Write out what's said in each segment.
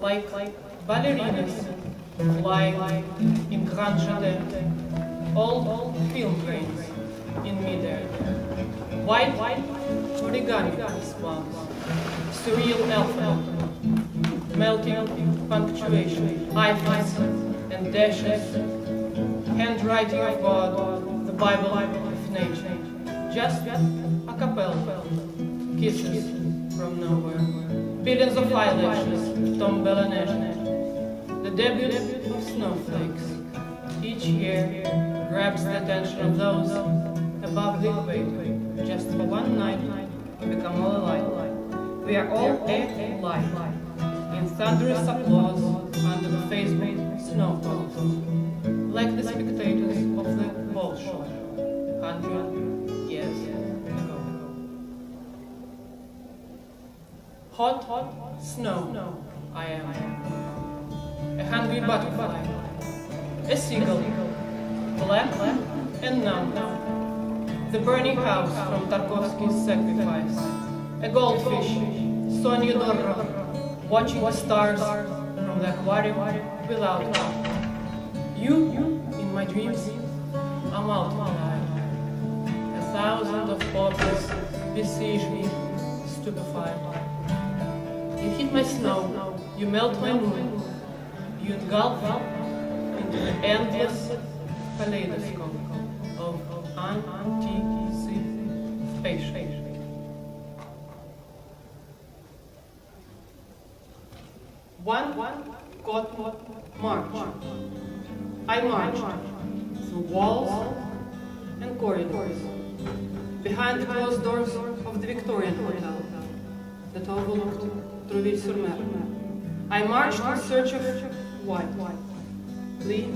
like Balerinas flying in Grand Jeté, old film grains in midair, white origami swans, surreal alphabet, melting punctuation, hyphens and dashes, handwriting of God, the Bible of nature, just a cappella, kisses from nowhere, billions of eyelashes, tombelanege, the debut of snowflakes, each year grabs the attention of those above the equator, just for one night we become all alike. We are all alike, in thunderous applause under the Facebook snowfalls, like the spectators of the ball show, 100 years ago. Hot snow, I am. A hungry butterfly, a seagull, black and numb. The burning house from Tarkovsky's Sacrifice, a goldfish, Sonia Dorra, watching the stars from the aquarium without me. You, in my dreams, are multiplied. 1,000 of poppies besiege me, stupefied. You hit my snow, you melt my moon, you engulf into the endless kaleidoscope of anticipation. One cotton march. I marched through walls and corridors, behind the closed doors of the Victorian Hotel that overlooked Trouville-sur-Mer. I marched in search of white, clean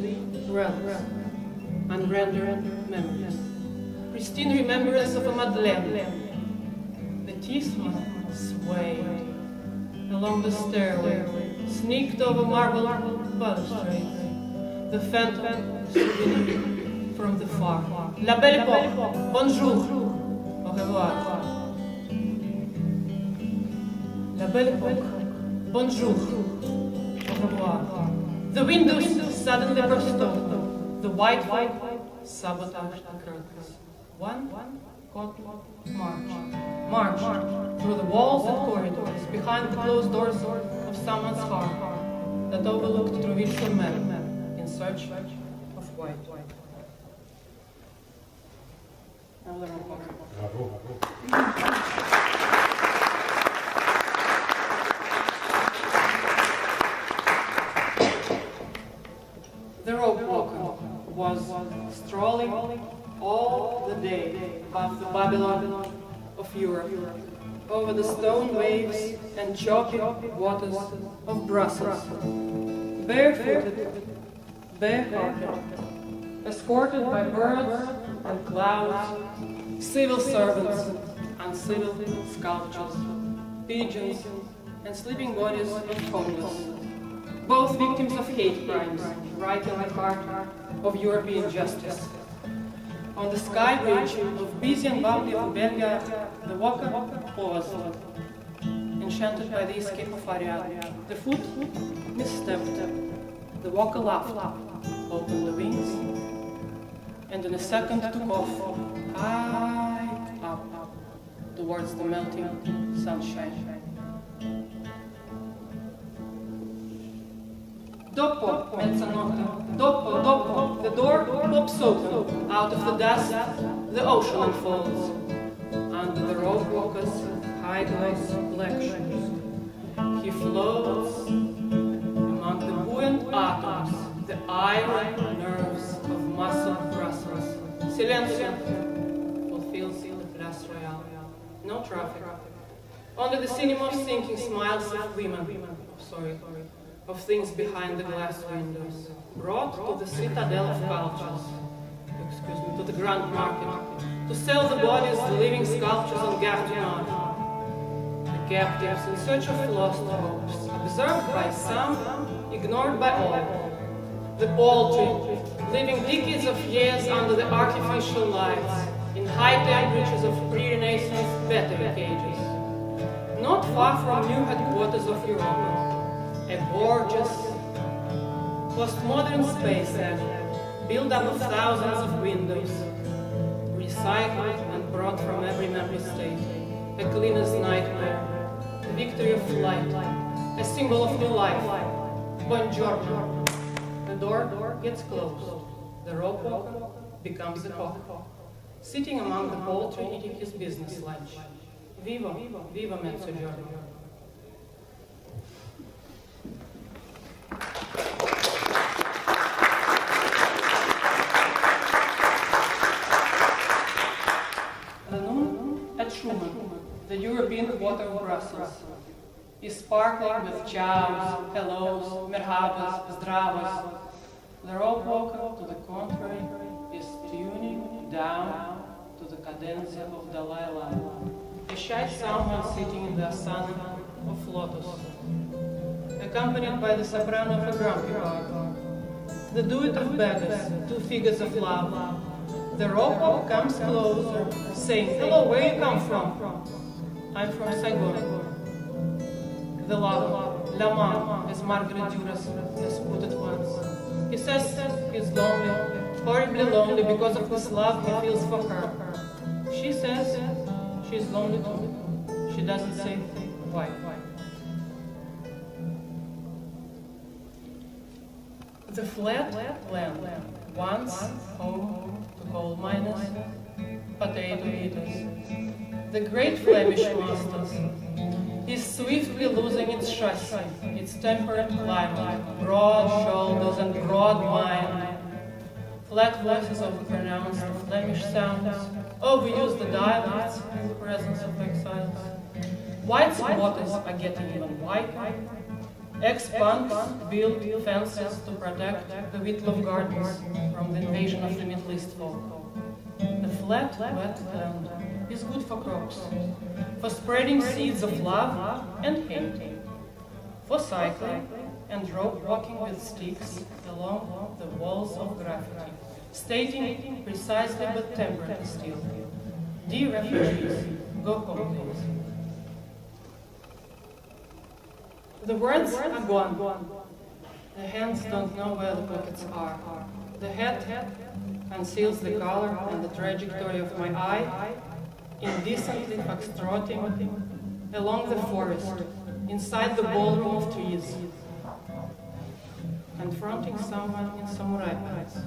relics, unrendered memories, pristine remembrance of a Madeleine. The teaspoon swayed along the stairway, sneaked over marble balustrades. The phantom souvenir from the far. La belle époque, bonjour, au revoir. La belle époque, bonjour, au revoir. The windows suddenly burst open. The white sabotaged the curtains. One cotton march through the walls and corridors, behind the closed doors of someone's heart that overlooked Trouville-sur-Mer, in search of white. Bravo. The rope walker was strolling all the day above the Babylon of Europe, over the stone waves and choppy waters of Brussels, barefooted, barehearted, escorted by birds and clouds, civil servants and civil sculptures, pigeons and sleeping bodies of homeless, both victims of hate crimes, right in the heart of European justice. On the sky bridge of busy and bounty of Belgrade, the walker paused, enchanted by the escape of Ariadne. The foot misstepped. The walker laughed, opened the wings, and in a second took off, high up, towards the melting sunshine. Dopo Mezzanotte, dopo, the door pops open. Out of the dust, the ocean unfolds. Under the rope walker's high-glass black shoes, he floats among the buoyant atoms, the iron nerves of muscle Brussels. Silencio fulfills the Place Royale. No traffic. Only the cinema of sinking smiles of women. Of things behind the glass windows, brought to the citadel of cultures, to the Grand Market, to sell the bodies, the living sculptures on Gare du Nord. The captives in search of lost hopes, observed by some, ignored by all. The poultry, living decades of years under the artificial lights, in high temperatures of pre-Renaissance battery cages. Not far from new headquarters of Europa, A gorgeous postmodern space built up of thousands of windows, recycled and brought from every member state, a cleaner's nightmare, the victory of light, a symbol of new life. Buongiorno. The door gets closed. The rope walker becomes the cock, sitting among the poultry eating his business lunch. Viva, viva mezzogiorno. The noon at Schuman, the European quarter of Brussels, is sparkling with chows, hellos, merhabas, zdravos. The rope walker, to the contrary, is tuning down to the cadenza of Dalai Lama, a shy someone sitting in the asana of lotus, accompanied by the soprano of a grumpy part, the duet of beggars, two figures of love. The rope walker comes closer, saying, "Hello, where you come from?" "I'm from Saigon." The lover, Lama, as Margaret Duras has put it once. He says he's lonely, horribly lonely because of this love he feels for her. She says she's lonely too. She doesn't say why. The flat land, once home to coal miners, potato eaters, the great Flemish masters, is swiftly losing its chassis, its temperate climate, broad shoulders and broad mind. Flat voices overpronounce the Flemish sounds, overuse the dialects in the presence of exiles. White squatters are getting even whiter. Ex-punks build fences to protect the Whitlow Gardens from the invasion of the Middle East folk. The flat, wet land is good for crops, for spreading seeds of love and hate, for cycling and rope walking with sticks along the walls of graffiti, stating precisely but temperately still, "Dear refugees, go home please." The words are gone. The hands don't know where the pockets are. The head conceals the color and the trajectory of my eye, indecently foxtrotting along the forest, inside the ballroom of trees, confronting someone in samurai pants.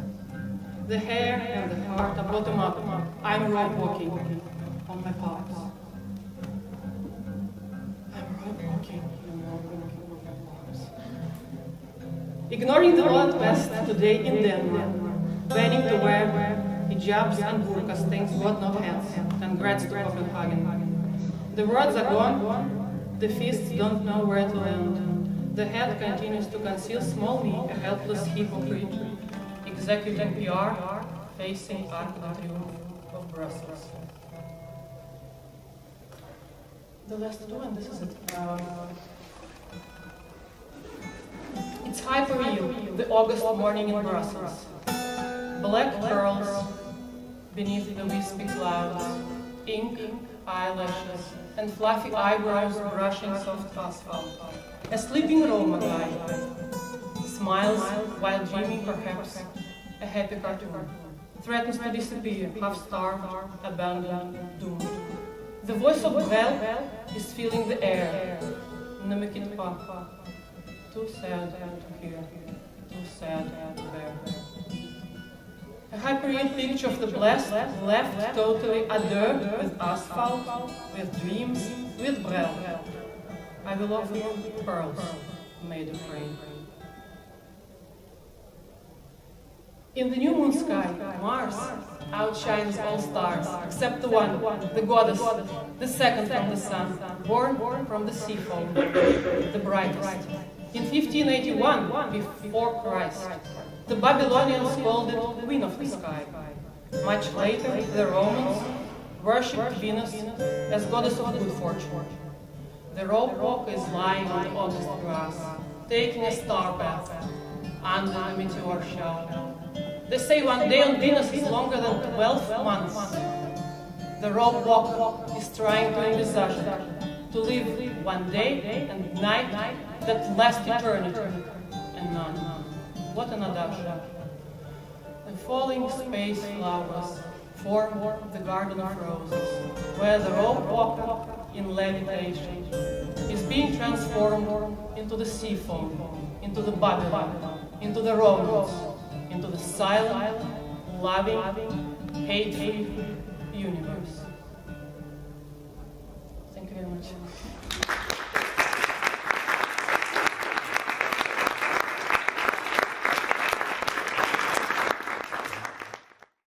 The hair and the heart are bottom up. I'm rope walking on my paws. I'm rope walking on my paws. Ignoring the Wild West today in Denmark, banning to wear hijabs and burqas, thanks God no hats, congrats to Copenhagen. The words are gone, the fists don't know where to land. The head continues to conceal small me, a helpless hypocrite, executing PR, facing Arc de Triomphe of Brussels. The last two, and this is it. It's Hyperreal, the August morning in Brussels. Black curls beneath the wispy clouds, ink, eyelashes, and fluffy eyebrows brushing soft asphalt. A sleeping Roma guy smiles while dreaming perhaps a happy cartoon. Threatens to disappear, half-starved, abandoned, doomed. The voice of Bell is filling the air. Ne me quitte pas. Too sad to hear, too sad to bear. A hyperreal picture of the blessed, left totally adieu with asphalt, with dreams, with Brel. I will offer you pearls made of rain. In the new moon sky, Mars outshines all stars, except the one, the goddess, the second from the sun, born from the sea foam, the brightest. In 1581, before Christ, the Babylonians called it Queen of the Sky. Much later, the Romans worshipped Venus as goddess of good fortune. The rope walker is lying on the August grass, taking a star bath under the meteor shower. They say one day on Venus is longer than 12 months. The rope walker is trying to envisage it, to live one day and night that last eternity, and none. What an adagio. The falling space flowers form the garden of roses, where the rope walker in levitation is being transformed into the sea foam, into the Babylon, into the romance, into the silent, loving, hate-free universe. Thank you very much.